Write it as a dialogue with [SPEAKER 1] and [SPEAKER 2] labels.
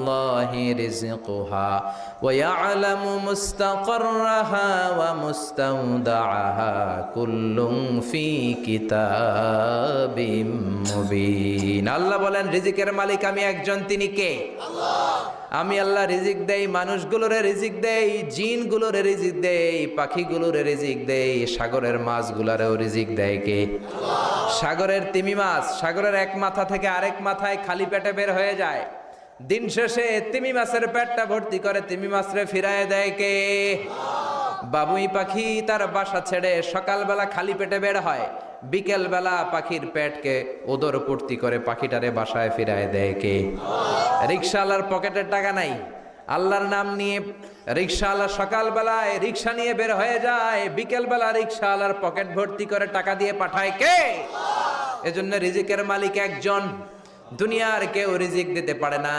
[SPEAKER 1] আলাল্লাহি রিজকুহা ওয়া ইয়ালামু মুস্তাকাররাহা ওয়া মুস্তাওদাআহা কুল্লুম ফি কিতাবিম মুবিন। আল্লাহ বলেন রিজিকের মালিক আমি একজন, তিনি কে? আল্লাহ। আমি আল্লাহ রিজিক দেই, মানুষগুলোরে রিজিক দেই, জিনগুলোরে রিজিক দেই, পাখিগুলোরে রিজিক দেই, সাগরের মাছগুলোরেও রিজিক দেয় কে? আল্লাহ। সাগরের তিমি মাছ সাগরের এক মাথা থেকে আরেক মাথায় খালি পেটে বের হয়ে যায়, দিন শেষে তিমি মাছের পেটটা ভর্তি করে তিমি মাছরে ফিরায় দেয় কে? বাবুই পাখি তার বাসা ছেড়ে সকালবেলা খালি পেটে বের হয়, বিকেল বেলা পাখির পেটকে ওদর পূর্তি করে পাখিটারে বাসায় ফিরায় দেয় কে? রিকশাওয়ালার পকেটের টাকা নাই, আল্লাহর নাম নিয়ে রিকশাওয়ালা সকালবেলায় রিকশা নিয়ে বের হয়ে যায়, বিকেল বেলা রিকশাওয়ালার পকেট ভর্তি করে টাকা দিয়ে পাঠায় কে? এজন্য রিজিকের মালিক একজন, দুনিয়ার কেউ রিজিক দিতে পারে না।